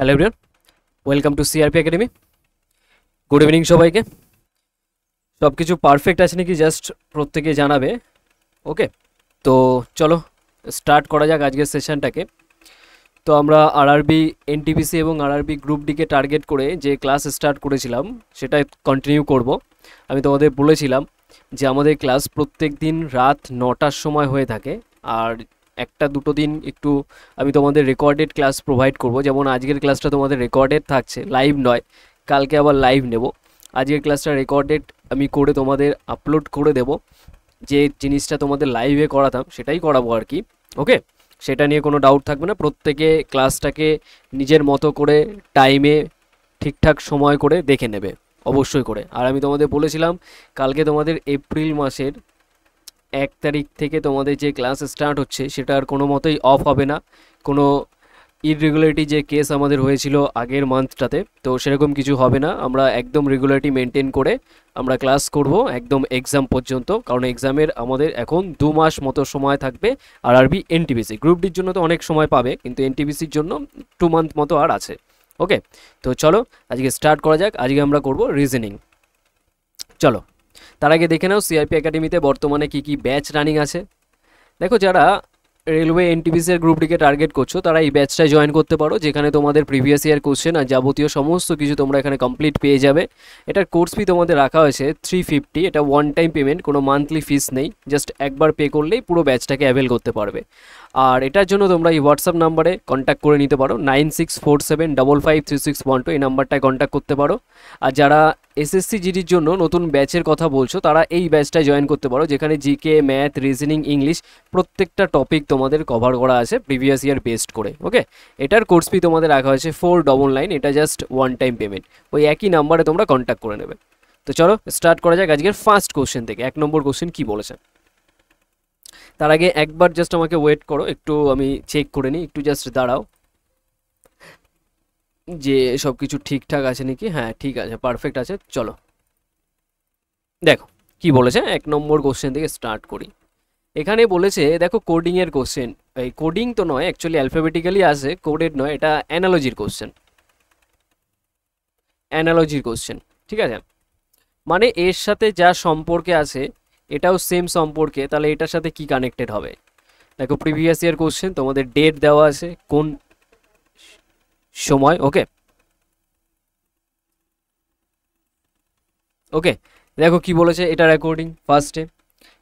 Hello everyone, welcome to CRP academy. Good evening সবাইকে। সব কিছু পারফেক্ট আছে নাকি জাস্ট প্রত্যেকে জানাবে। ওকে, তো চলো স্টার্ট করা যাক আজকের সেশনটাকে। তো আমরা আরআরবি, এনটিপিসি এবং আরআরবি গ্রুপ ডিকে টার্গেট করে যে ক্লাস স্টার্ট করেছিলাম সেটা কন্টিনিউ করব। আমি তোমাদের বলেছিলাম যে আমাদের ক্লাস প্রত্যেক দিন রাত 9টার সময় হয়ে থাকে, আর একটা দুটো দিন একটু আমি তোমাদের রেকর্ডেড ক্লাস প্রোভাইড করব। যেমন আজকের ক্লাসটা তোমাদের রেকর্ডেড থাকছে, লাইভ নয়। কালকে আবার লাইভ নেব। আজকের ক্লাসটা রেকর্ডেড আমি করে তোমাদের আপলোড করে দেব। যে জিনিসটা তোমাদের লাইভে করাতাম সেটাই করাবো আর কি। ওকে, সেটা নিয়ে কোনো ডাউট থাকবে না। প্রত্যেকে ক্লাসটাকে নিজের মতো করে টাইমে ঠিকঠাক সময় করে দেখে নেবে অবশ্যই করে। আর আমি তোমাদের বলেছিলাম কালকে তোমাদের এপ্রিল মাসের 1 তারিখ থেকে তোমাদের যে ক্লাস স্টার্ট হচ্ছে সেটা আর কোনো মতেই অফ হবে না। কোনো ইররেগুলারিটি যে কেস আমাদের হয়েছিল আগের মান্থটাতে, তো সেরকম কিছু হবে না। আমরা একদম রেগুলারিটি মেনটেন করে আমরা ক্লাস করব একদম এক্সাম পর্যন্ত, কারণ এক্সামের আমাদের এখন 2 মাস মতো সময় থাকবে। আরআরবি, এনটিপিসি গ্রুপ ডির জন্য তো অনেক সময় পাবে, কিন্তু এনটিপিসির জন্য 2 মান্থ মতো আর আছে। ওকে, তো চলো আজকে স্টার্ট করা যাক। আজকে আমরা করব রিজনিং। চলো তার আগে দেখে নাও সিআরপি একাডেমিতে বর্তমানে কি কি ব্যাচ রানিং আছে। দেখো, যারা রেলওয়ে, এনটিপিসি এর গ্রুপ ডিকে টার্গেট করছো তারা এই ব্যাচটায় জয়েন করতে পারো, যেখানে তোমাদের প্রিভিয়াস ইয়ার কোশ্চেন আর যাবতীয় সমস্ত কিছু তোমরা এখানে কমপ্লিট পেয়ে যাবে। এটার কোর্স ফি তোমাদের রাখা হয়েছে 350। এটা ওয়ান টাইম পেমেন্ট, কোনো মান্থলি ফিস নেই। জাস্ট একবার পে করলেই পুরো ব্যাচটাকে অ্যাভেল করতে পারবে। আর এটার জন্য তোমরা এই হোয়াটসঅ্যাপ নাম্বারে কন্ট্যাক্ট করে নিতে পারো, 9647553612। এই নাম্বারটায় কন্ট্যাক্ট করতে পারো। আর যারা এসএসসি জিডির জন্য নতুন ব্যাচের কথা বলছো তারা এই ব্যাচটায় জয়েন করতে পারো, যেখানে জিকে, ম্যাথ, রিজনিং, ইংলিশ প্রত্যেকটা টপিক তোমাদের কভার করা আছে প্রিভিয়াস ইয়ার বেসড করে। ওকে, এটার কোর্স ফি তোমাদের রাখা হয়েছে 499। এটা জাস্ট ওয়ান টাইম পেমেন্ট। ওই একই নাম্বারে তোমরা কন্ট্যাক্ট করে নেবে। তো চলো স্টার্ট করা যাক আজকের ফার্স্ট কোশ্চেন থেকে। 1 নম্বর কোশ্চেন কি বলেছে। তার আগে একবার জাস্ট আমাকে ওয়েট করো, একটু আমি চেক করে নিই, একটু জাস্ট দাঁড়াও যে সব কিছু ঠিকঠাক আছে নাকি। হ্যাঁ, ঠিক আছে, পারফেক্ট আছে। চলো দেখো কি বলেছে। 1 নম্বর কোশ্চেন থেকে স্টার্ট করি। এখানে বলেছে, দেখো কোডিংয়ের কোশ্চেন। এই কোডিং তো নয়, অ্যাকচুয়ালি অ্যালফাবেটিক্যালি আছে, কোডেড নয়। এটা অ্যানালজির কোশ্চেন। অ্যানালজির কোশ্চেন, ঠিক আছে। মানে এর সাথে যা সম্পর্কে আছে এটাও সেম সম্পর্কে, তাহলে এটার সাথে কি কানেক্টেড হবে। দেখো প্রিভিয়াস ইয়ার কোশ্চেন, তোমাদের ডেট দেওয়া আছে, কোন সময়। ওকে ওকে, দেখো কি বলেছে। এটা রেকর্ডিং ফার্স্টে।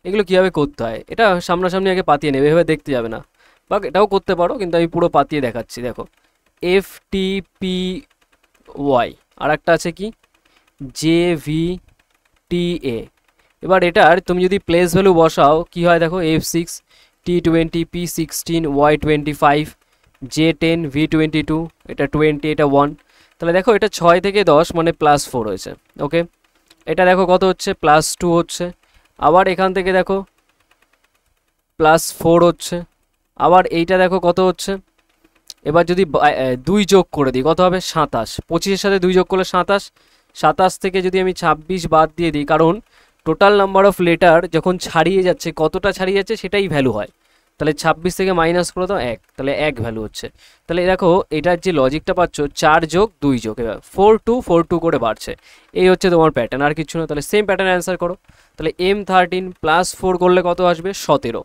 এগুলো কীভাবে করতে হয় এটা সামনাসামনি আগে পাতিয়ে নেবে, এভাবে দেখতে যাবে না। বা এটাও করতে পারো, কিন্তু আমি পুরো পাতিয়ে দেখাচ্ছি। দেখো FTPY, আর একটা আছে কি JVTA। এবার এটার তুমি যদি প্লেস ভ্যালু বসাও কি হয়, দেখো F6, T20, P16, Y25, J10, V22, এটা 20, এটা 1। তাহলে দেখো এটা 6 থেকে 10 মানে +4 হয়েছে। ওকে, এটা দেখো কত হচ্ছে, +2 হচ্ছে। আবার এখান থেকে দেখো +4 হচ্ছে। আবার এইটা দেখো কত হচ্ছে। এবার যদি 2 যোগ করে দিই কত হবে, 27। 25-এর সাথে 2 যোগ করলে 27। 27 থেকে যদি আমি 26 বাদ দিয়ে দিই, কারণ টোটাল নাম্বার অফ লেটার যখন ছাড়িয়ে যাচ্ছে, কতটা ছাড়িয়ে যাচ্ছে সেটাই ভ্যালু হয়। তাহলে 26 থেকে মাইনাস করে দাও 1, তাহলে 1 ভ্যালু হচ্ছে। তাহলে দেখো এটার যে লজিকটা পাচ্ছ, 4 যোগ 2 যোগ, এবার 4 2 করে বাড়ছে। এই হচ্ছে তোমার প্যাটার্ন, আর কিছু না। তাহলে সেম প্যাটার্ন অ্যান্সার করো। তাহলে M13 +4 করলে কত আসবে, 17।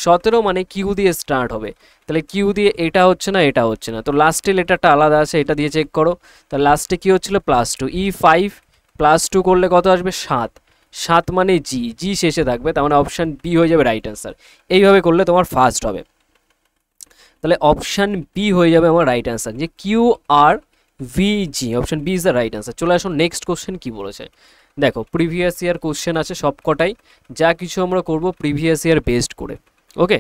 17 মানে কিউ দিয়ে স্টার্ট হবে। তাহলে কিউ দিয়ে এটা হচ্ছে না, এটা হচ্ছে না, তো লাস্টে লেটারটা আলাদা আছে, এটা দিয়ে চেক করো। তাহলে লাস্টে কি হচ্ছিল, +2। E5 +2 করলে কত আসবে, 7। 7 মানে জি শেষে থাকবে, তার মানে অপশান বি হয়ে যাবে রাইট অ্যান্সার। এইভাবে করলে তোমার ফার্স্ট হবে। তাহলে অপশান বি হয়ে যাবে আমার রাইট অ্যান্সার, যে QRVG, option B is the right answer. চলে আসুন নেক্সট কোশ্চেন কি বলেছে। দেখো প্রিভিয়াস ইয়ার কোশ্চেন আছে সবকটাই, যা কিছু আমরা করব প্রিভিয়াস ইয়ার বেসড করে। ওকে,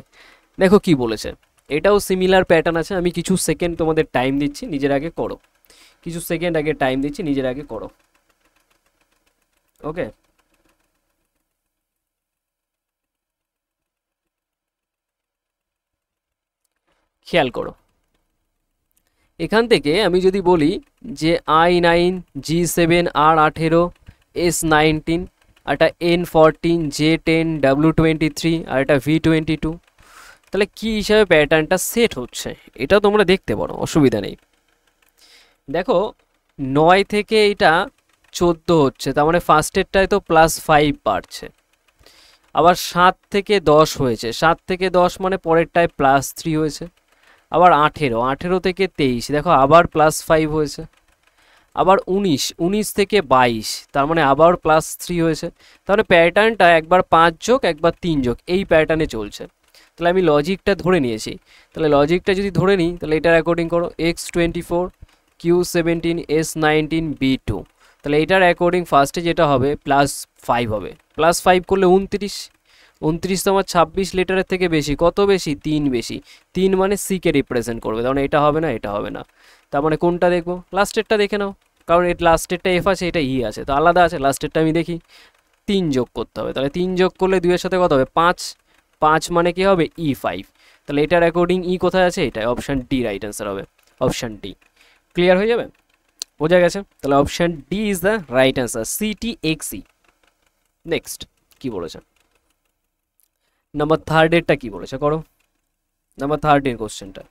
দেখো কি বলেছে। এটাও সিমিলার প্যাটার্ন আছে। আমি কিছু সেকেন্ড তোমাদের টাইম দিচ্ছি, নিজের আগে করো। কিছু সেকেন্ড আগে টাইম দিচ্ছি, নিজের আগে করো। ওকে, খেয়াল করো। এখান থেকে আমি যদি বলি যে I9, G7, R18, S19, আর একটা N14, J10, W23, আর একটা V22, তাহলে কি হিসাবে প্যাটার্নটা সেট হচ্ছে এটা তোমরা দেখতে পারো, অসুবিধা নেই। দেখো 9 থেকে এটা 14 হচ্ছে, তার মানে ফার্স্টেরটায় তো +5 বাড়ছে। আবার 7 থেকে 10 হয়েছে, 7 থেকে 10 মানে পরেরটায় +3 হয়েছে। আবার 18 থেকে 23 দেখো আবার +5 হয়েছে। আবার 19 থেকে 22 তার মানে আবার +3 হয়েছে। তাহলে প্যাটার্নটা একবার 5 যোগ একবার 3 যোগ এই প্যাটার্নে চলছে। তাহলে আমি লজিকটা ধরে নিয়েছি। তাহলে লজিকটা যদি ধরে নিই তাহলে এটার অ্যাকর্ডিং করো x24 q17 s19 b2। তাহলে এটার অ্যাকর্ডিং ফার্স্টে যেটা হবে +5 হবে। +5 করলে 29, 29 তোমার 26 লিটারের থেকে বেশি, কত বেশি? 3 বেশি। 3 মানে সিকে রিপ্রেজেন্ট করবে, তার মানে এটা হবে না, এটা হবে না। তার মানে কোনটা দেখবো? লাস্টেরটা দেখে নাও, কারণ এর লাস্টেরটা এফ আছে, এটা ই আছে, তো আলাদা আছে। লাস্টেরটা আমি দেখি, 3 যোগ করতে হবে। তাহলে 3 যোগ করলে 2 এর সাথে কত হবে? 5। 5 মানে কি হবে? E5। তাহলে এটার অ্যাকর্ডিং ই কোথায় আছে? এটা অপশান ডি রাইট অ্যান্সার হবে, অপশান ডি। ক্লিয়ার হয়ে যাবে? বোঝা গেছে? তাহলে option D is the right answer, CTXE। Next কি বলেছে? নাম্বার থার্ডেরটা কি বলেছে করো, নাম্বার থার্ডের কোশ্চেনটা।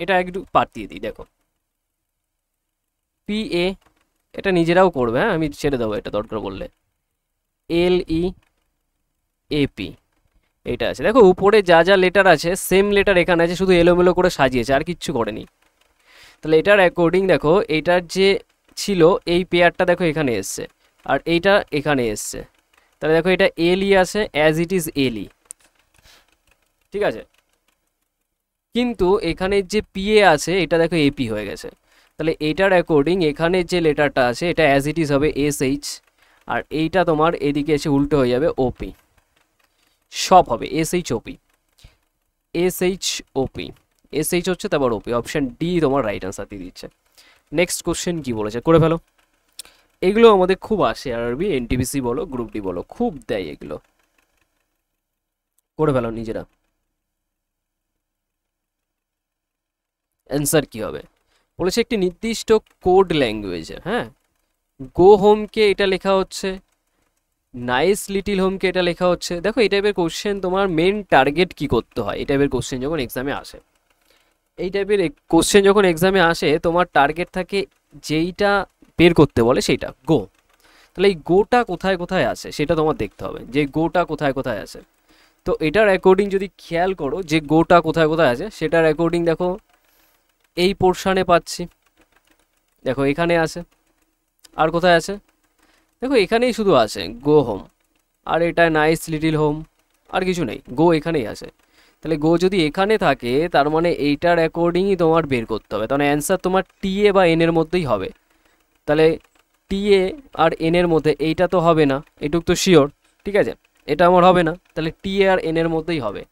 এটা একটু পাত দিয়ে দিই, দেখো PA, এটা নিজেরাও করবে, হ্যাঁ আমি ছেড়ে দেবো এটা দরকার বললে। LEAP এটা আছে, দেখো উপরে যা যা লেটার আছে সেম লেটার এখানে আছে, শুধু এলোমেলো করে সাজিয়েছে, আর কিচ্ছু করেনি। তাহলে এটার অ্যাকর্ডিং দেখো এটার যে ছিল এই পেয়ারটা দেখো এখানে এসছে, আর এইটা এখানে এসছে। তাহলে দেখো এটা LE আছে, অ্যাজ ইট ইজ LE, ঠিক আছে। কিন্তু এখানে যে PA আছে এটা দেখো AP হয়ে গেছে। তাহলে এইটার অ্যাকর্ডিং এখানে যে লেটারটা আছে এটা অ্যাজ ইট ইজ হবে SH, আর এইটা তোমার এদিকে এসে উল্টো হয়ে যাবে OP। সব হবে SHOP, SHOP, SH হচ্ছে তারপর OP। অপশান ডি তোমার রাইট অ্যান্সার দিয়ে দিচ্ছে। নেক্সট কোশ্চেন কি বলেছে, করে ফেলো। এগুলো আমাদের খুব আসে, আরবি NTPC বলো গ্রুপ ডি বলো, খুব দেয় এগুলো, করে ফেলো নিজেরা। অ্যান্সার কি হবে? বলেছে একটি নির্দিষ্ট কোড ল্যাঙ্গুয়েজে, হ্যাঁ, গো হোমকে এটা লেখা হচ্ছে, নাইস লিটিল হোমকে এটা লেখা হচ্ছে। দেখো এই টাইপের কোশ্চেন তোমার মেন টার্গেট কি করতে হয়, এই টাইপের কোশ্চেন যখন এক্সামে আসে, এই টাইপের কোশ্চেন যখন এক্সামে আসে তোমার টার্গেট থাকে যেইটা বের করতে বলে সেইটা গো। তাহলে এই গোটা কোথায় কোথায় আছে সেটা তোমার দেখতে হবে, যে গোটা কোথায় কোথায় আছে। তো এটার অ্যাকর্ডিং যদি খেয়াল করো যে গোটা কোথায় কোথায় আছে, সেটার অ্যাকর্ডিং দেখো এই পোর্শানে পাচ্ছি, দেখো এখানে আছে। আর কোথায় আছে? দেখো এখানেই শুধু আছে গো হোম, আর এটা নাইস লিটিল হোম, আর কিছু নেই, গো এখানেই আছে। তাহলে গো যদি এখানে থাকে তার মানে এইটার অ্যাকর্ডিংই তোমার বের করতে হবে, তাহলে অ্যান্সার তোমার টিএ বা এন এর মধ্যেই হবে। তাহলে টিএ আর এন এর মধ্যে এইটা তো হবে না, এটুক তো শিওর, ঠিক আছে, এটা আমার হবে না। তাহলে টিএ আর এন এর মধ্যেই হবে।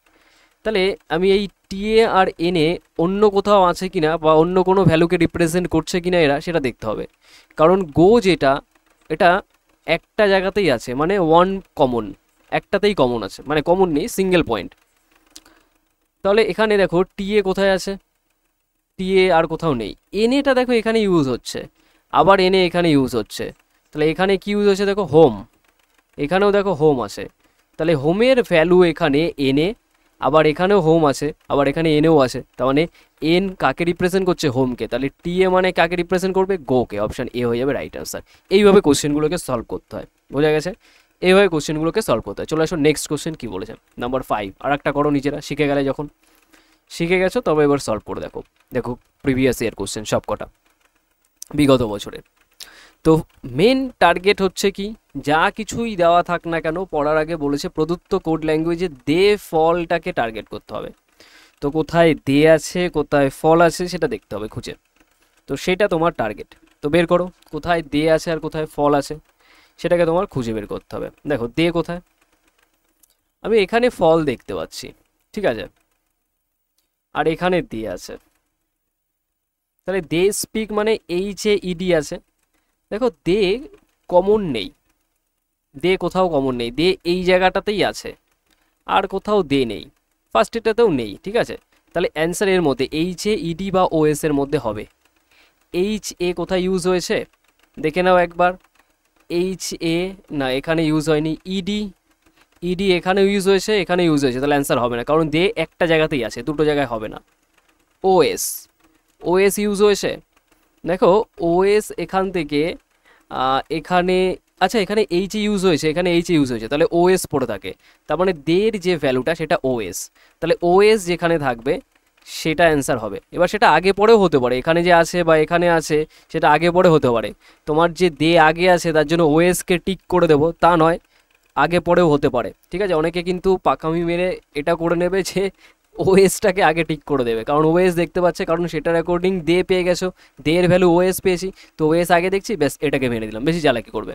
তাহলে আমি এই টিএ আর এনে অন্য কোথাও আছে কিনা বা অন্য কোনো ভ্যালুকে রিপ্রেজেন্ট করছে কিনা এরা, সেটা দেখতে হবে। কারণ গো যেটা, এটা একটা জায়গাতেই আছে, মানে ওয়ান কমন, একটাতেই কমন আছে, মানে কমন নেই, সিঙ্গেল পয়েন্ট। তাহলে এখানে দেখো টিএ কোথায় আছে? টিএ আর কোথাও নেই। এনেটা দেখো এখানে ইউজ হচ্ছে, আবার এনে এখানে ইউজ হচ্ছে। তাহলে এখানে কি ইউজ হচ্ছে দেখো? হোম। এখানেও দেখো হোম আছে। তাহলে হোমের ভ্যালু এখানে এনে, আবার এখানেও হোম আছে, আবার এখানে এনেও আছে। তার মানে এন কাকে রিপ্রেজেন্ট করছে? হোমকে। তাহলে টিএ মানে কাকে রিপ্রেজেন্ট করবে? গোকে। অপশান এ হয়ে যাবে রাইট আনসার। এইভাবে কোশ্চেনগুলোকে সলভ করতে হয়, বোঝা গেছে? এইভাবে কোশ্চেনগুলোকে সলভ করতে হয়। চলে আসো নেক্সট কোশ্চেন কি বলেছে, নাম্বার 5। আর একটা করো নিজেরা, শিখে গেলে যখন, শিখে গেছো তবে এবার সলভ করে দেখো। দেখো প্রিভিয়াস ইয়ার কোশ্চেন সব কটা বিগত বছরের। তো মেন টার্গেট হচ্ছে কি, যা কিছুই দেওয়া থাক না কেন পড়ার আগে বলেছে প্রদত্ত কোড ল্যাঙ্গুয়েজে দে ফলটাকে টার্গেট করতে হবে। তো কোথায় দে আছে কোথায় ফল আছে সেটা দেখতে হবে খুঁজে, তো সেটা তোমার টার্গেট। তো বের করো কোথায় দে আছে আর কোথায় ফল আছে, সেটাকে তোমার খুঁজে বের করতে হবে। দেখো দে কোথায়, আমি এখানে ফল দেখতে পাচ্ছি, ঠিক আছে, আর এখানে দে আছে। তাহলে দে স্পিক মানে এই যে ইডি আছে, দেখো দে কমন নেই, দে কোথাও কমন নেই, দে এই জায়গাটাতেই আছে, আর কোথাও দে নেই, ফার্স্ট এটাতেও নেই, ঠিক আছে। তাহলে অ্যান্সার এর মধ্যে এই যে ইডি বা ওএস এর মধ্যে হবে, এইচ এ কোথায় ইউজ হয়েছে দেখে নাও একবার। এইচ এ না, এখানে ইউজ হয়নি। ইডি, ইডি এখানে ইউজ হয়েছে, এখানে ইউজ হয়েছে, তাহলে অ্যান্সার হবে না, কারণ দে একটা জায়গাতেই আছে, দুটো জায়গায় হবে না। ওএস, ওএস ইউজ হয়েছে, দেখো ওএস এখান থেকে এখানে, আচ্ছা এখানে এইচ ইউজ হয়েছে, এখানে এইচ ইউজ হয়েছে, তাহলে ওএস পড়ে থাকে, তার মানে দের যে ভ্যালুটা সেটা ওএস, তাহলে ওএস যেখানে থাকবে সেটা অ্যান্সার হবে। এবার সেটা আগে পরেও হতে পারে, এখানে যে আছে বা এখানে আছে সেটা আগে পরে হতে পারে, তোমার যে দে আগে আছে তার জন্য ওএসকে টিক করে দেবো তা নয়, আগে পরেও হতে পারে, ঠিক আছে। অনেকে কিন্তু পাকামি মেরে এটা করে নেবে যে ওএসটাকে আগে টিক করে দেবে, কারণ ওএস দেখতে পাচ্ছে, কারণ সেটার অ্যাকর্ডিং দে পেয়ে গেছো, দের ভ্যালু ওএস পেয়েছি, তো ওএস আগে দেখছি, ব্যাস এটাকে মেনে দিলাম, বেশি চালাকি করবে,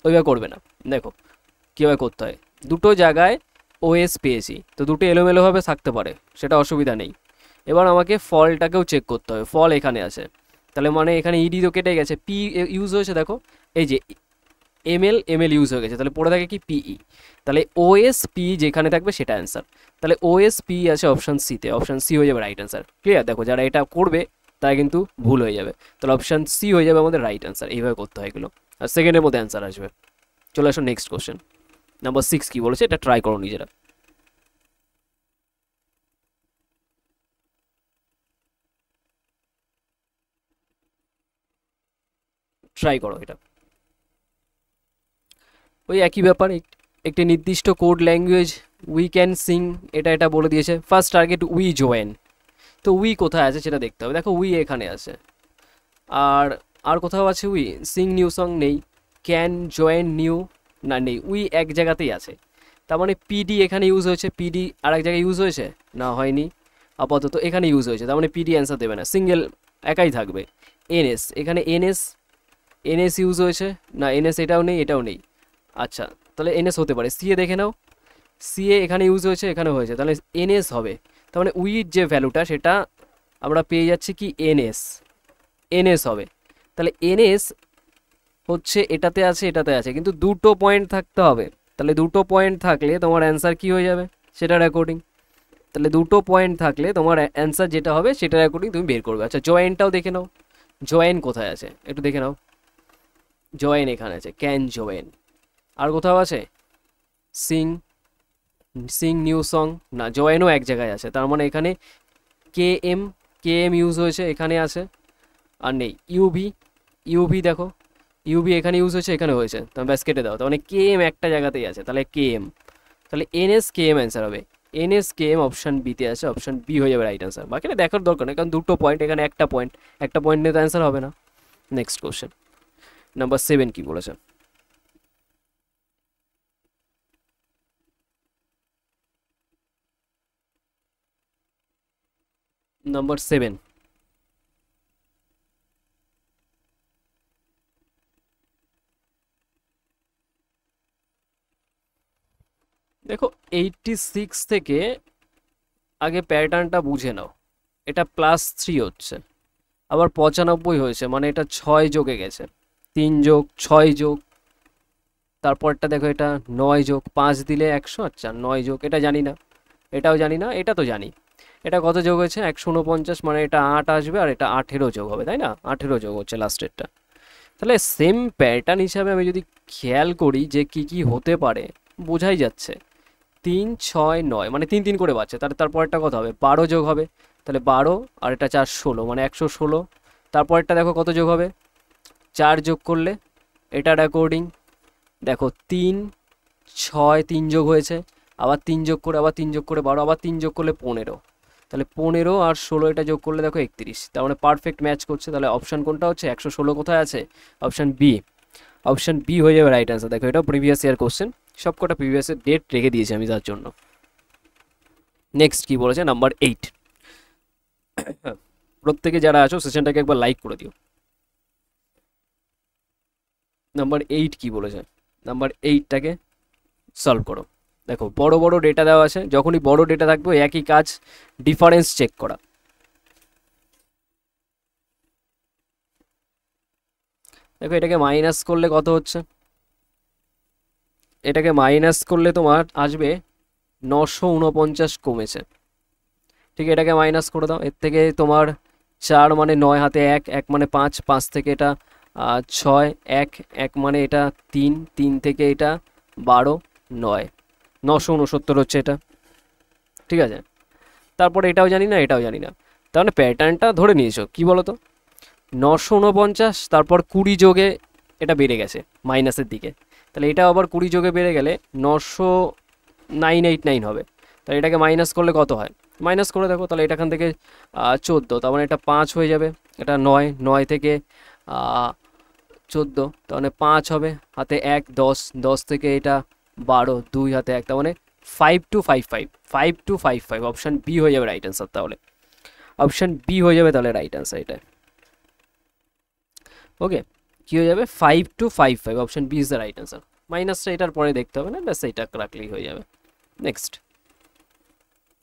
ওইভাবে করবে না। দেখো কীভাবে করতে হয়, দুটো জায়গায় ওএস পেয়েছি, তো দুটো এলোমেলোভাবে থাকতে পারে, সেটা অসুবিধা নেই। এবার আমাকে ফলটাকেও চেক করতে হবে, ফল এখানে আছে, তাহলে মানে এখানে ইডি তো কেটে গেছে, পি ইউজ হয়েছে, দেখো এই যে এমএল, এমএল ইউজ হয়ে গেছে, তাহলে পড়ে থাকে কি পিই, তাহলে ওএস পি যেখানে থাকবে সেটা অ্যান্সার, তাহলে ওএস পি আছে অপশান সিতে, অপশান সি হয়ে যাবে রাইট অ্যান্সার। ক্লিয়ার? দেখো যারা এটা করবে তারা কিন্তু ভুল হয়ে যাবে, তাহলে অপশান সি হয়ে যাবে আমাদের রাইট অ্যান্সার, এইভাবে করতে হয় এগুলো, আর সেকেন্ডের মধ্যে অ্যান্সার আসবে। চলে আসো নেক্সট কোশ্চেন, নাম্বার 6 কী বলেছে এটা ট্রাই করো নিজেরা, ট্রাই করো এটা। ওই একই ব্যাপার, একটি নির্দিষ্ট code language we can sing, এটা এটা বলে দিয়েছে। ফার্স্ট টার্গেট উই জয়েন, তো উই কোথায় আছে সেটা দেখতে হবে, দেখো উই এখানে আছে, আর আর কোথাও আছে উই, সিং নিউ সং নেই, ক্যান জয়েন নিউ না নেই, উই এক জায়গাতেই আছে, তার মানে পিডি এখানে ইউজ হয়েছে, পিডি আর এক জায়গায় ইউজ হয়েছে না, হয়নি, আপাতত এখানে ইউজ হয়েছে, তার মানে পিডি অ্যান্সার দেবে না, সিঙ্গেল একাই থাকবে। এনএস, এখানে এনএস, এনএস ইউজ হয়েছে না, এনএস এটাও নেই, এটাও নেই, আচ্ছা তাহলে এনএস হতে পারে। সিএ দেখে নাও, সিএ এখানে ইউজ হয়েছে, এখানে হয়েছে, তাহলে এনএস হবে, তার মানে উইর যে ভ্যালুটা সেটা আমরা পেয়ে যাচ্ছি কি এনএস, এনএস হবে, তাহলে এনএস হচ্ছে এটাতে আছে, এটাতে আছে, কিন্তু দুটো পয়েন্ট থাকতে হবে, তাহলে দুটো পয়েন্ট থাকলে তোমার অ্যান্সার কি হয়ে যাবে সেটার অ্যাকর্ডিং, তাহলে দুটো পয়েন্ট থাকলে তোমার অ্যান্সার যেটা হবে সেটার অ্যাকর্ডিং তুমি বের করবে। আচ্ছা জয়েনটাও দেখে নাও, জয়েন কোথায় আছে একটু দেখে নাও, জয়েন এখানে আছে, ক্যান জয়েন, আর কোথাও আছে সিং, সিং নিউ সং না, জয়েনও এক জায়গায় আছে, তার মানে এখানে K M, K M use হয়েছে, এখানে আছে, আর নেই ইউভি, ইউভি দেখো ইউভি এখানে ইউজ হয়েছে, এখানে হয়েছে, তুমি ব্যাস কেটে দাও, তার মানে কে এম একটা জায়গাতেই আছে, তাহলে কে এম, তাহলে এনএস কে এম অ্যান্সার হবে, এনএস কে এম অপশান বিতে আছে, অপশান বি হয়ে যাবে রাইট অ্যান্সার। বাকিটা দেখার দরকার নেই, কারণ দুটো পয়েন্ট, এখানে একটা পয়েন্ট, একটা পয়েন্ট নিয়ে তো অ্যান্সার হবে না। নেক্সট কোশ্চেন নাম্বার 7 কি বলেছে, নাম্বার 7, দেখো 86 থেকে আগে প্যাটার্নটা বুঝে নাও, এটা +3 হচ্ছে, আবার 95 হয়েছে, মানে এটা 6 যোগে গেছে, 3 যোগ 6 যোগ, তারপরটা দেখো এটা 9 যোগ 5 দিলে 100, আচ্ছা 9 যোগ, এটা জানি না, এটাও জানি না, এটা তো জানি, এটা কত যোগ হয়েছে 149, মানে এটা 8 আসবে, আর এটা 18 যোগ হবে, তাই না, 18 যোগ হচ্ছে লাস্টেরটা। তাহলে সেম প্যাটার্ন হিসাবে আমি যদি খেয়াল করি যে কি কি হতে পারে, বোঝাই যাচ্ছে 3 6 9, মানে 3 3 করে বাড়ছে, তাহলে তারপরটা কত হবে 12 যোগ হবে, তাহলে 12 আর এটা 4 16, মানে 116, তারপরটা দেখো কত যোগ হবে 4 যোগ করলে এটার অ্যাকর্ডিং দেখো 3 6 3 যোগ হয়েছে, আবার 3 যোগ করে, আবার 3 যোগ করে 12, আবার 3 যোগ করলে 15, তাহলে 15 আর 16 এটা যোগ করলে দেখো 31, তার মানে পারফেক্ট ম্যাচ করছে, তাহলে অপশান কোনটা হচ্ছে 116 কোথায় আছে, অপশান বি, অপশান বি হয়ে যাবে রাইট অ্যান্সার। দেখো এটা প্রিভিয়াস ইয়ার কোশ্চেন, সব কটা প্রিভিয়াস ইয়ার ডেট রেখে দিয়েছি আমি তার জন্য। নেক্সট কি বলেছে নাম্বার 8, প্রত্যেকে যারা আছো সেশনটাকে একবার লাইক করে দিও। নাম্বার 8 কি বলেছে, নাম্বার 8টাকে সলভ করো। দেখো বড় বড় ডেটা দেওয়া আছে, যখনই বড় ডেটা থাকবে একই কাজ, ডিফারেন্স চেক করা। দেখো এটাকে মাইনাস করলে কত হচ্ছে, এটাকে মাইনাস করলে তোমার আসবে 949 কমেছে, ঠিক, এটাকে মাইনাস করে দাও, এর থেকে তোমার 4 মানে 9 হাতে 1, 1 মানে 5, 5 থেকে এটা 6, 1, 1 মানে এটা 3, 3 থেকে এটা 12, 9, 969 হচ্ছে এটা। ঠিক আছে, তারপরে এটাও জানি না, এটাও জানি না। তার মানে প্যাটার্নটা ধরে নিয়েছো, কি বলো তো? 949, তারপর 20 যোগে এটা বেড়ে গেছে মাইনাসের দিকে, তাহলে এটা আবার 20 যোগে বেড়ে গেলে 9,989 হবে। তাহলে এটাকে মাইনাস করলে কত হয়? মাইনাস করে দেখো, তাহলে এটা এখান থেকে 14, তার মানে এটা 5 হয়ে যাবে। এটা 9, 9 থেকে 14, তার মানে 5 হবে, হাতে 1, 10, 10 থেকে এটা 12, 2 হাতে 1, তার মানে 5255, 5255 অপশান বি হয়ে যাবে রাইট অ্যান্সার। তাহলে অপশান বি হয়ে যাবে তাহলে রাইট অ্যান্সার এটা। ওকে, কী হয়ে যাবে? 5255, option B is the right answer. মাইনাসটা এটার পরে দেখতে হবে না, ব্যাস এইটা রাখলেই হয়ে যাবে। নেক্সট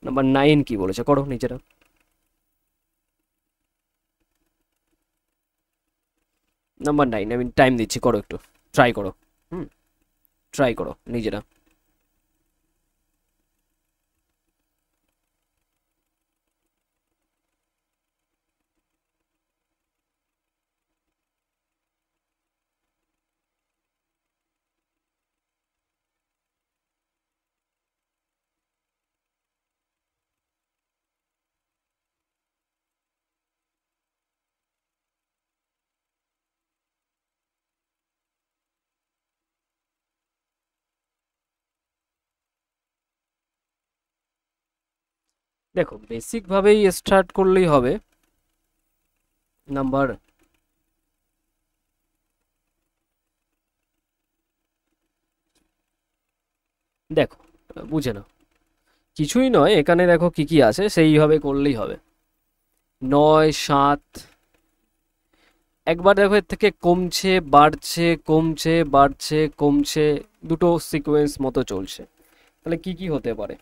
নাম্বার 9 কি বলেছে, করো নিজেরা। নাম্বার 9 আমি টাইম দিচ্ছি, করো একটু, ট্রাই করো। হুম, ট্রাই করো নিজেরা। দেখো বেসিকভাবেই স্টার্ট করলেই হবে। নাম্বার দেখো, বুঝে নাও, কিছুই নয় এখানে, দেখো কি কি আছে সেইভাবে করলেই হবে। 9, 7, একবার দেখো এর থেকে কমছে বাড়ছে, কমছে বাড়ছে, কমছে, দুটো সিকোয়েন্স মতো চলছে। তাহলে কি কি হতে পারে?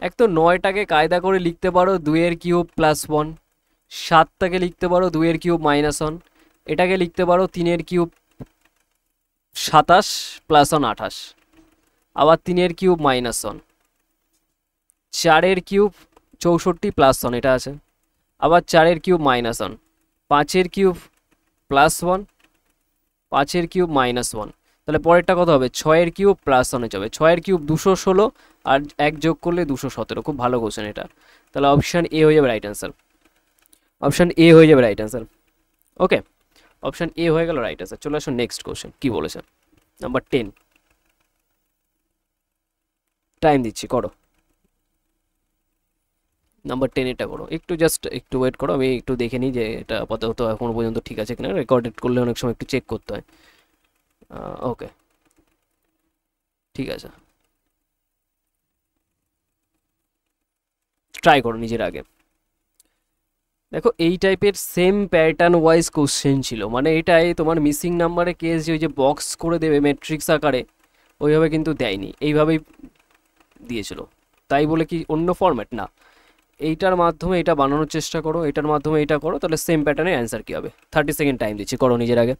এক তো 9টাকে কায়দা করে লিখতে পারো 2 এর কিউব প্লাস 1, 7টাকে লিখতে পারো 2 এর কিউব মাইনাস 1, এটাকে লিখতে পারো 3 এর কিউব 27 প্লাস 1 28, আবার 3 এর কিউব মাইনাস 1, 4 এর কিউব 64 প্লাস 1 এটা আছে, আবার 4 এর কিউব মাইনাস 1, 5 এর কিউব প্লাস 1, 5 এর কিউব মাইনাস 1। তাহলে পরেরটা কত হবে? 6 এর কিউব প্লাস 1 যাবে, 6 এর কিউব 216, আর 1 যোগ করলে 217। খুব ভালো কোশ্চেন এটা। তাহলে অপশান এ হয়ে যাবে রাইট অ্যান্সার। অপশান এ হয়ে যাবে right answer. Okay, option A হয়ে গেল রাইট অ্যান্সার। চলে আসো নেক্সট কোশ্চেন, কি বলেছে? নাম্বার 10, টাইম দিচ্ছি, করো। নাম্বার 10 এটা করো, একটু জাস্ট একটু ওয়েট করো, আমি একটু দেখে নিই যে এটা আপাতত এখনো পর্যন্ত ঠিক আছে কিনা। রেকর্ডেড করলে অনেক সময় একটু চেক করতে হয়। ওকে, ঠিক আছে, ট্রাই করো নিজের আগে। দেখো এই টাইপের সেম প্যাটার্ন ওয়াইজ কোশ্চেন ছিল, মানে এটাই তোমার মিসিং নাম্বারে কেস যে ওই যে বক্স করে দেবে ম্যাট্রিক্স আকারে, ওইভাবে কিন্তু দেয়নি, এইভাবেই দিয়েছিল। তাই বলে কি অন্য ফরম্যাট না, এইটার মাধ্যমে এটা বানানোর চেষ্টা করো, এটার মাধ্যমে এটা করো, তাহলে সেম প্যাটার্নের অ্যান্সার কী হবে? 30 সেকেন্ড টাইম দিচ্ছি, করো নিজের আগে।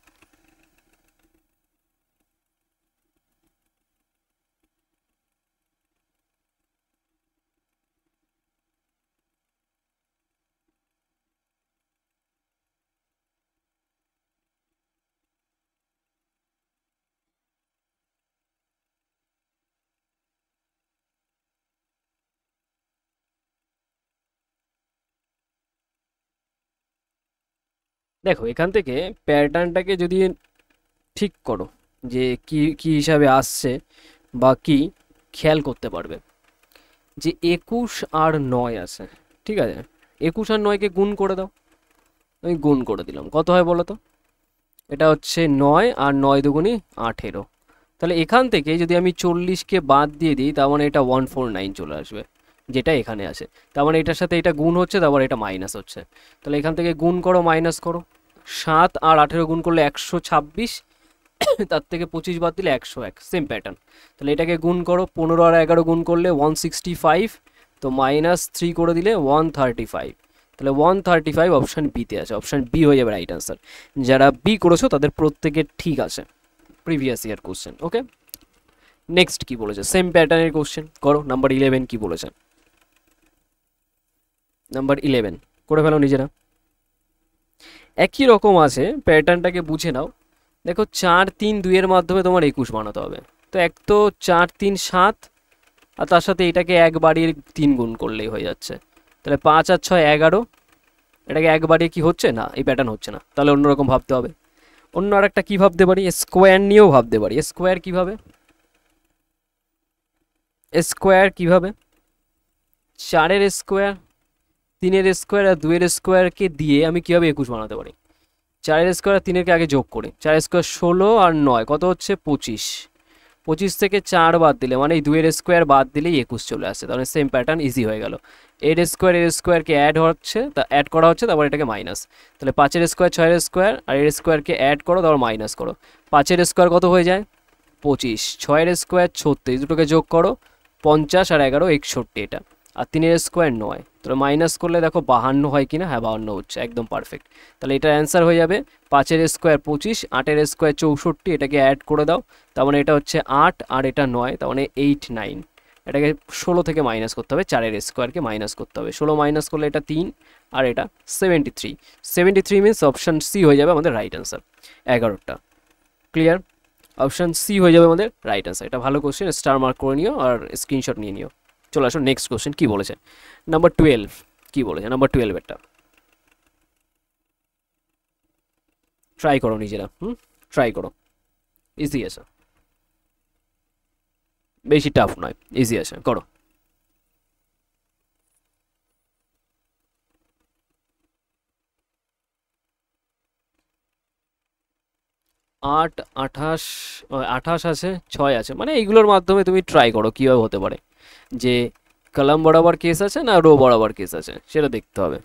দেখো এখান থেকে প্যাটার্নটাকে যদি ঠিক করো যে কি কি হিসাবে আসছে বা কি, খেয়াল করতে পারবে যে 21 আর 9 আছে, ঠিক আছে? 21 আর 9কে গুণ করে দাও, আমি গুণ করে দিলাম, কত হয় বলো তো? এটা হচ্ছে 9 আর 9 দুগুণি 18। তাহলে এখান থেকে যদি আমি 40কে বাদ দিয়ে দিই, তার মানে এটা 149 চলে আসবে, যেটা এখানে আছে। তার মানে এটার সাথে এটা গুণ হচ্ছে, তারপর এটা মাইনাস হচ্ছে। তাহলে এখান থেকে গুণ করো, মাইনাস করো, 7 আর 18 গুণ করলে 126, তার থেকে 25 বাদ দিলে 101, সেম প্যাটার্ন। তাহলে এটাকে গুণ করো, 15 আর 11 গুণ করলে 165, তো মাইনাস 3 করে দিলে 135। তাহলে 135 অপশান বিতে আছে, অপশান বি হয়ে যাবে রাইট আনসার। যারা বি করেছো তাদের প্রত্যেকের ঠিক আছে, প্রিভিয়াস ইয়ার কোশ্চেন। ওকে, নেক্সট কি বলেছে? সেম প্যাটার্নের কোশ্চেন করো। নাম্বার 11 কি বলেছে? নাম্বার 11 করে ফেলো নিজেরা। একই রকম আছে, প্যাটার্নটাকে বুঝে নাও। দেখো 4 3 2 এর মাধ্যমে তোমার 21 বানাতে হবে। তো এক তো 4 3 7, আর তার সাথে এটাকে এক বাড়িয়ে 3 গুণ করলেই হয়ে যাচ্ছে। তাহলে 5 আর 6 11, এটাকে এক বাড়িয়ে কি হচ্ছে না, এই প্যাটার্ন হচ্ছে না, তাহলে অন্যরকম ভাবতে হবে। অন্য আর একটা কী ভাবতে পারি, স্কোয়ার নিয়েও ভাবতে পারি। স্কোয়ার কীভাবে, স্কোয়ার কীভাবে, 4-এর স্কোয়ার, 3-এর স্কোয়ার আর 2-এর স্কোয়ারকে দিয়ে আমি কীভাবে 21 বানাতে পারি। 4-এর স্কোয়ার আর 3-এরকে আগে যোগ করি, 4 স্কোয়ার 16 আর 9 কত হচ্ছে 25, 25 থেকে 4 বাদ দিলে মানে এই 2-এর স্কোয়ার বাদ দিলেই 21 চলে আসছে। তাহলে সেম প্যাটার্ন ইজি হয়ে গেল। এর স্কোয়ারকে অ্যাড হচ্ছে, তা অ্যাড করা হচ্ছে, তারপর এটাকে মাইনাস। তাহলে 5-এর স্কোয়ার 6-এর স্কোয়ার আর এর স্কোয়ারকে অ্যাড করো, তারপর মাইনাস করো। 5-এর স্কোয়ার কত হয়ে যায় 25, 6-এর স্কোয়ার 36, দুটোকে যোগ করো 50 আর 11 61 এটা, আর 3-এর স্কোয়ার 9, তাহলে মাইনাস করলে দেখো 52 হয় কিনা, হ্যাঁ 52 হচ্ছে, একদম পারফেক্ট। তাহলে এটার অ্যান্সার হয়ে যাবে 5-এর স্কোয়ার 25, 8-এর স্কোয়ার 64, এটাকে অ্যাড করে দাও, তার মানে এটা হচ্ছে 8 আর এটা 9, তার মানে 8 9। এটাকে 16 থেকে মাইনাস করতে হবে, 4-এর স্কোয়ারকে মাইনাস করতে হবে, 16 মাইনাস করলে এটা 3 আর এটা 73, 73 মিনস অপশান সি হয়ে যাবে আমাদের রাইট অ্যান্সার, 11টা। ক্লিয়ার, অপশান সি হয়ে যাবে আমাদের রাইট অ্যান্সার। এটা ভালো কোশ্চেন, স্টার মার্ক করে নিও আর স্ক্রিনশট নিয়ে নিও। চলে আসো নেক্সট কোশ্চেন কী বলেছে, নাম্বার 12 কী বলেছে, নাম্বার 12 এটা ট্রাই করো নিজেরা, ট্রাই করো, ইজি আছে, বেশি টাফ নয়, ইজি আছে, করো। 8 28, 28 আছে, 6 আছে, মানে এইগুলোর মাধ্যমে তুমি ট্রাই করো কীভাবে হতে পারে, যে কলাম বরাবর কেস আছে না রো বরাবর কেস আছে সেটা দেখতে হবে।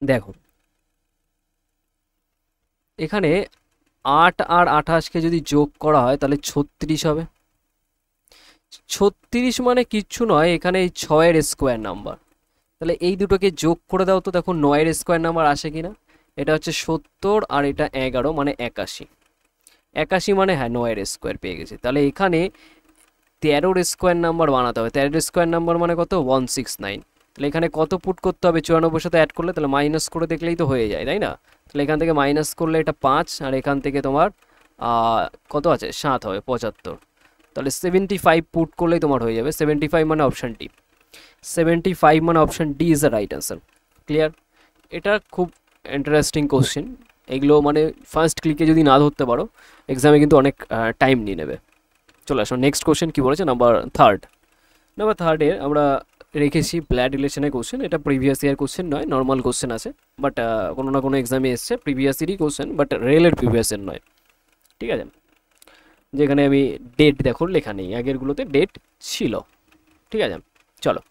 দেখো এখানে 8 আর 28কে যদি যোগ করা হয় তাহলে 36 হবে। 36 মানে কিচ্ছু নয়, এখানে এই 6-এর স্কোয়ার নাম্বার, তাহলে এই দুটোকে যোগ করে দাও তো দেখো 9-এর স্কোয়ার নাম্বার আসে কিনা। এটা হচ্ছে 70 আর এটা 11 মানে 81, 81 মানে হ্যাঁ 9-এর স্কোয়ার পেয়ে গেছি। তাহলে এখানে 13-এর স্কোয়ার নাম্বার বানাতে হবে, 13-এর স্কোয়ার নাম্বার মানে কত 169, তাহলে এখানে কত পুট করতে হবে 94 সাথে অ্যাড করলে, তাহলে মাইনাস করে দেখলেই তো হয়ে যায় তাই না। তাহলে এখান থেকে মাইনাস করলে এটা 5 আর এখান থেকে তোমার কত আছে 7 হবে 75, তাহলে 75 পুট করলেই তোমার হয়ে যাবে। 75 মানে অপশান ডি, 75 মানে option D is the right answer. Clear, এটা খুব ইন্টারেস্টিং কোশ্চেন, এগুলো মানে ফার্স্ট ক্লিকে যদি না ধরতে পারো এক্সামে কিন্তু অনেক টাইম নিয়ে নেবে। চলে আসো নেক্সট কোশ্চেন কী বলেছে, নাম্বার থার্ডের আমরা রেখেছি ব্লাড রিলেশনের কোশ্চেন। এটা প্রিভিয়াস ইয়ার কোশ্চেন নয়, নর্মাল কোশ্চেন আছে, বাট কোনো না কোনো এক্সামে এসছে প্রিভিয়াস ইয়ারই কোশ্চেন, বাট রেলের প্রিভিয়াস ইয়ার নয়, ঠিক আছে। যেখানে আমি ডেট দেখো লেখা নেই, আগেরগুলোতে ডেট ছিল, ঠিক আছে। চলো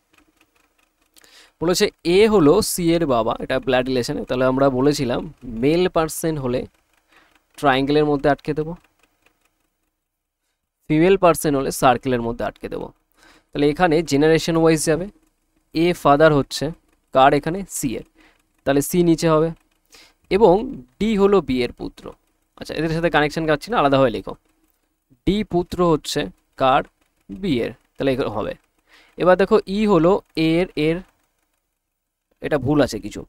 বলেছে এ হলো সি এর বাবা, এটা ব্লাড রিলেশনে, তাহলে আমরা বলেছিলাম মেল পার্সন হলে ট্রায়াঙ্গেলের মধ্যে আটকে দেবো, ফিমেল পার্সন হলে সার্কেলের মধ্যে আটকে দেবো। তাহলে এখানে জেনারেশন ওয়াইজ যাবে, এ ফাদার হচ্ছে কার এখানে সি এর, তাহলে সি নিচে হবে, এবং ডি হলো বি এর পুত্র। আচ্ছা এদের সাথে কানেকশন কাটছি না, আলাদাভাবে লেখো, ডি পুত্র হচ্ছে কার বি এর, তাহলে এগুলো হবে। এবার দেখো ই হলো এর এর, এটা ভুল আছে কিছু,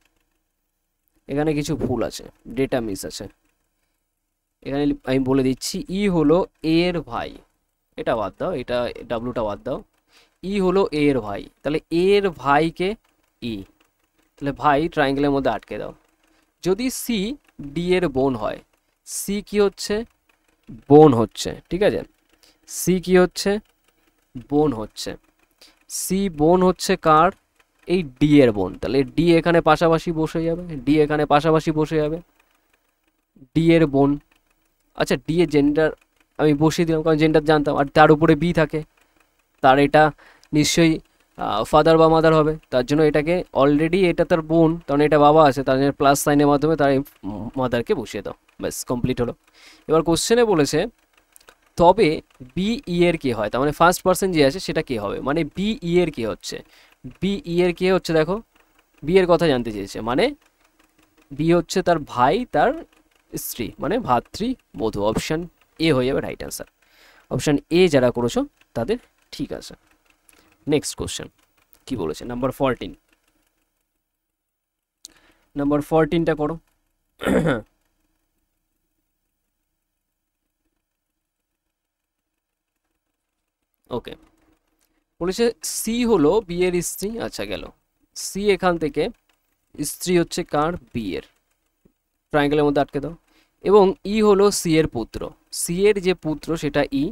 এখানে কিছু ভুল আছে, ডেটা মিস আছে, এখানে আমি বলে দিচ্ছি ই হলো এর ভাই, এটা বাদ দাও, এটা ডাব্লুটা বাদ দাও, ই হলো এর ভাই, তাহলে এর ভাইকে ই, তাহলে ভাই ট্রায়াঙ্গেলের মধ্যে আটকে দাও। যদি সি ডি এর বোন হয়, সি কি হচ্ছে বোন হচ্ছে, ঠিক আছে, সি কি হচ্ছে বোন হচ্ছে, সি বোন হচ্ছে কার এই ডি এর বোন, তাহলে ডি এখানে পাশাপাশি বসে যাবে, ডি এখানে পাশাপাশি বসে যাবে, ডি এর বোন। আচ্ছা ডি এর জেন্ডার আমি বসিয়ে দিলাম কারণ জেন্ডার জানতাম, আর তার উপরে বি থাকে, তার এটা নিশ্চয়ই ফাদার বা মাদার হবে, তার জন্য এটাকে অলরেডি এটা তার বোন, কারণ এটা বাবা আছে, তার জন্য প্লাস সাইনের মাধ্যমে তার মাদারকে বসিয়ে দাও, ব্যাস কমপ্লিট হলো। এবার কোশ্চেনে বলেছে তবে বি ই এর কে হয়, তার মানে ফার্স্ট পার্সন যে আছে সেটা কে হবে, মানে বি ই এর কে হচ্ছে, বি ই এর কে হচ্ছে, দেখো বি এর কথা জানতে চেয়েছে, মানে বি হচ্ছে তার ভাই তার স্ত্রী, মানে ভাতৃ বধূ। অপশান এ হয়ে যাবে রাইট অ্যান্সার। অপশান এ যারা করেছো তাদের ঠিক আছে। নেক্সট কোশ্চেন কি বলেছে, নাম্বার 14, নাম্বার 14টা করো। ওকে, বলেছে সি হলো বি এর স্ত্রী, আচ্ছা গেল সি, এখান থেকে স্ত্রী হচ্ছে কার, বি এর, ট্রায়াঙ্গেলের মধ্যে আটকে দাও। এবং ই হলো সি এর পুত্র, সি এর যে পুত্র সেটা ই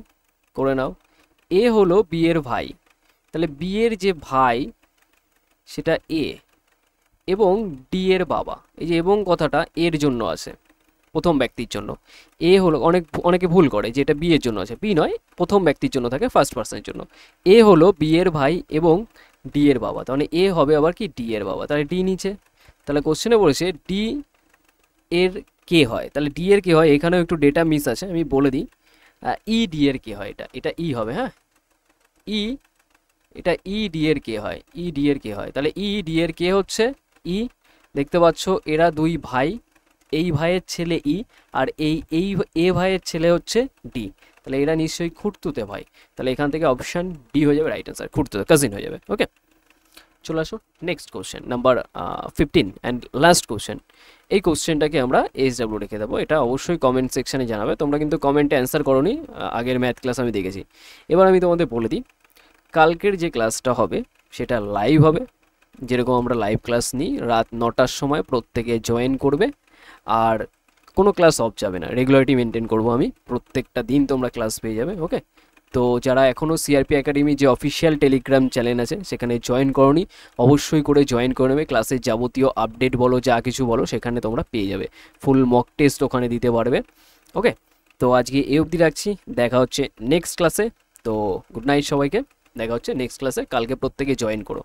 করে নাও। এ হলো বি এর ভাই, তাহলে বি এর যে ভাই সেটা এ, এবং ডি এর বাবা, এই যে এবং কথাটা এর জন্য আছে, প্রথম ব্যক্তির জন্য। এ হলো অনেকে ভুল করে যে এটা বি এর জন্য আছে, বি নয়, প্রথম ব্যক্তির জন্য থাকে, ফার্স্ট পার্সনের জন্য। এ হলো বি এর ভাই এবং ডি এর বাবা, তাহলে এ হবে আবার কি ডি এর বাবা, তাহলে ডি নিচে। তাহলে কোশ্চেনে বলেছে ডি এর কে হয়, তাহলে ডি এর কে হয়, এখানেও একটু ডেটা মিস আছে, আমি বলে দিই। ই ডি এর কে হয়, এটা ই হবে, হ্যাঁ ই, এটা ই ডি এর কে হয়, ই ডি এর কে হয়, তাহলে ই ডি এর কে হচ্ছে ই। দেখতে পাচ্ছ এরা দুই ভাই, এই ভাইয়ের ছেলে ই, আর এই এ ভাইয়ের ছেলে হচ্ছে ডি, তাহলে এরা নিশ্চয়ই খুঁড়তুতে ভাই, তাহলে এখান থেকে অপশান ডি হয়ে যাবে রাইট অ্যান্সার, খুঁড়তুতে কাজিন হয়ে যাবে। ওকে, চলে আসো next question number 15 and last question. এই কোশ্চেনটাকে আমরা SW রেখে দেবো, এটা অবশ্যই কমেন্ট সেকশানে জানাবে, তোমরা কিন্তু কমেন্টে অ্যান্সার করোনি, আগের ম্যাথ ক্লাস আমি দেখেছি। এবার আমি তোমাদের বলে দিই, কালকের যে ক্লাসটা হবে সেটা লাইভ হবে, যেরকম আমরা লাইভ ক্লাস নিই রাত 9টার সময়, প্রত্যেকে জয়েন করবে, আর কোনো ক্লাস অফ যাবে না, রেগুলারিটি মেনটেন করবো আমি, প্রত্যেকটা দিন তোমরা ক্লাস পেয়ে যাবে। ওকে, তো যারা এখনও সিআরপি একাডেমি যে অফিসিয়াল টেলিগ্রাম চ্যানেল আছে সেখানে জয়েন করোনি, অবশ্যই করে জয়েন করে নেবে, ক্লাসের যাবতীয় আপডেট বলো যা কিছু বলো সেখানে তোমরা পেয়ে যাবে, ফুল মক টেস্ট ওখানে দিতে পারবে। ওকে, তো আজকে এই অবধি রাখছি, দেখা হচ্ছে নেক্সট ক্লাসে। তো গুড নাইট সবাইকে, দেখা হচ্ছে নেক্সট ক্লাসে, কালকে প্রত্যেকে জয়েন করো।